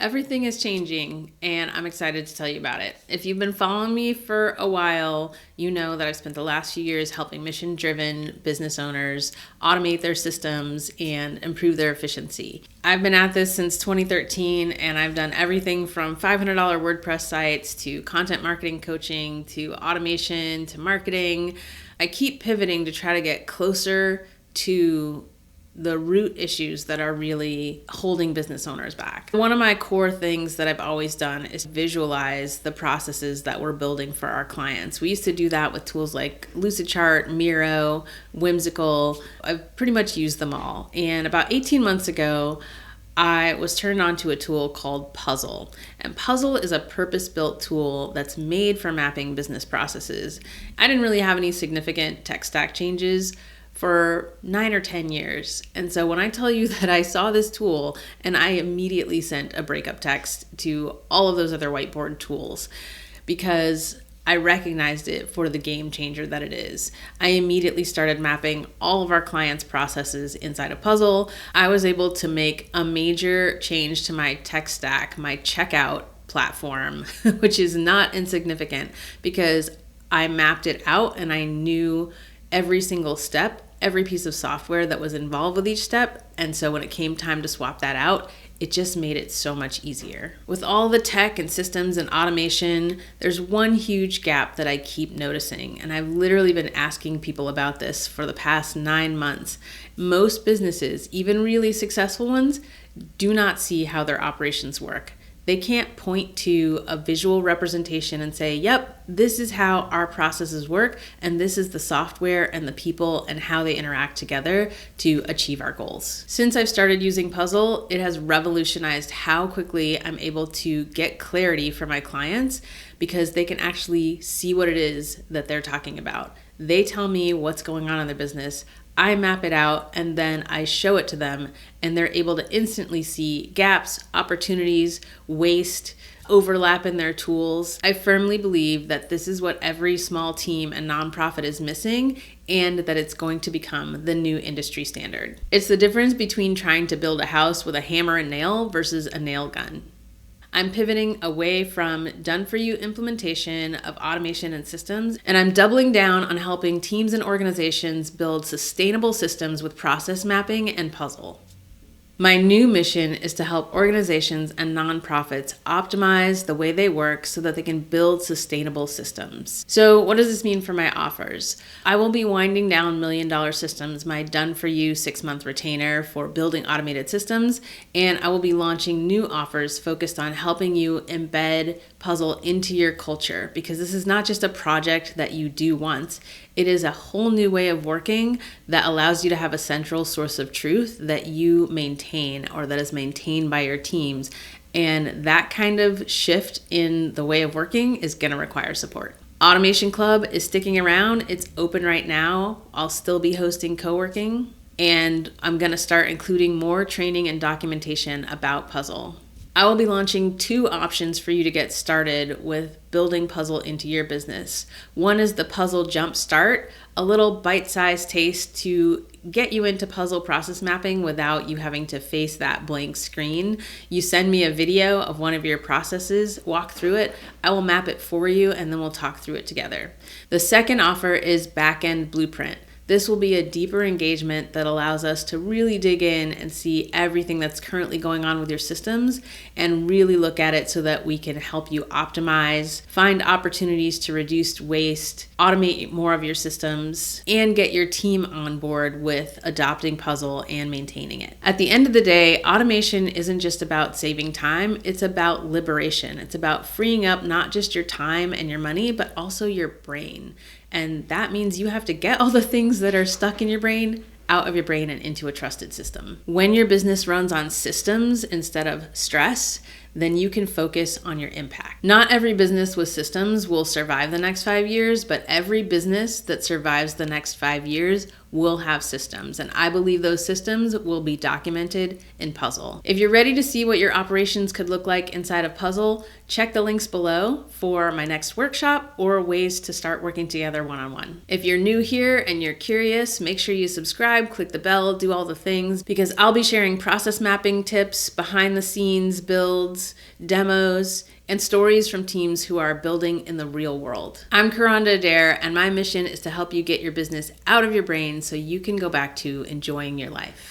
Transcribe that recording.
Everything is changing, and I'm excited to tell you about it. If you've been following me for a while, you know that I've spent the last few years helping mission-driven business owners automate their systems and improve their efficiency. I've been at this since 2013, and I've done everything from $500 WordPress sites to content marketing coaching to automation to marketing. I keep pivoting to try to get closer to the root issues that are really holding business owners back. One of my core things that I've always done is visualize the processes that we're building for our clients. We used to do that with tools like Lucidchart, Miro, Whimsical. I've pretty much used them all. And about 18 months ago, I was turned on to a tool called Puzzle. And Puzzle is a purpose-built tool that's made for mapping business processes. I didn't really have any significant tech stack changes for 9 or 10 years. And so when I tell you that I saw this tool and I immediately sent a breakup text to all of those other whiteboard tools because I recognized it for the game changer that it is. I immediately started mapping all of our clients' processes inside a Puzzle. I was able to make a major change to my tech stack, my checkout platform, which is not insignificant because I mapped it out and I knew every single step, every piece of software that was involved with each step. And so when it came time to swap that out, it just made it so much easier. With all the tech and systems and automation, there's one huge gap that I keep noticing. And I've literally been asking people about this for the past 9 months. Most businesses, even really successful ones, do not see how their operations work. They can't point to a visual representation and say, yep, this is how our processes work, and this is the software and the people and how they interact together to achieve our goals. Since I've started using Puzzle, it has revolutionized how quickly I'm able to get clarity for my clients because they can actually see what it is that they're talking about. They tell me what's going on in their business. I map it out and then I show it to them and they're able to instantly see gaps, opportunities, waste, overlap in their tools. I firmly believe that this is what every small team and nonprofit is missing and that it's going to become the new industry standard. It's the difference between trying to build a house with a hammer and nail versus a nail gun. I'm pivoting away from done-for-you implementation of automation and systems, and I'm doubling down on helping teams and organizations build sustainable systems with process mapping and Puzzle. My new mission is to help organizations and nonprofits optimize the way they work so that they can build sustainable systems. So what does this mean for my offers? I will be winding down $1 Million Systems, my done-for-you 6-month retainer for building automated systems, and I will be launching new offers focused on helping you embed Puzzle into your culture, because this is not just a project that you do once. It is a whole new way of working that allows you to have a central source of truth that you maintain or that is maintained by your teams. And that kind of shift in the way of working is going to require support. Automation Club is sticking around. It's open right now. I'll still be hosting co-working, and I'm going to start including more training and documentation about Puzzle. I will be launching 2 options for you to get started with building Puzzle into your business. One is the Puzzle Jump Start, a little bite-sized taste to get you into Puzzle process mapping without you having to face that blank screen. You send me a video of one of your processes, walk through it, I will map it for you, and then we'll talk through it together. The second offer is Backend Blueprint. This will be a deeper engagement that allows us to really dig in and see everything that's currently going on with your systems and really look at it so that we can help you optimize, find opportunities to reduce waste, automate more of your systems, and get your team on board with adopting Puzzle and maintaining it. At the end of the day, automation isn't just about saving time, it's about liberation. It's about freeing up not just your time and your money, but also your brain. And that means you have to get all the things that are stuck in your brain out of your brain and into a trusted system. When your business runs on systems instead of stress, then you can focus on your impact. Not every business with systems will survive the next 5 years, but every business that survives the next 5 years will have systems. And I believe those systems will be documented in Puzzle. If you're ready to see what your operations could look like inside of Puzzle, check the links below for my next workshop or ways to start working together one-on-one. If you're new here and you're curious, make sure you subscribe, click the bell, do all the things, because I'll be sharing process mapping tips, behind the scenes builds, builds, demos, and stories from teams who are building in the real world. I'm Karanda Adair, and my mission is to help you get your business out of your brain so you can go back to enjoying your life.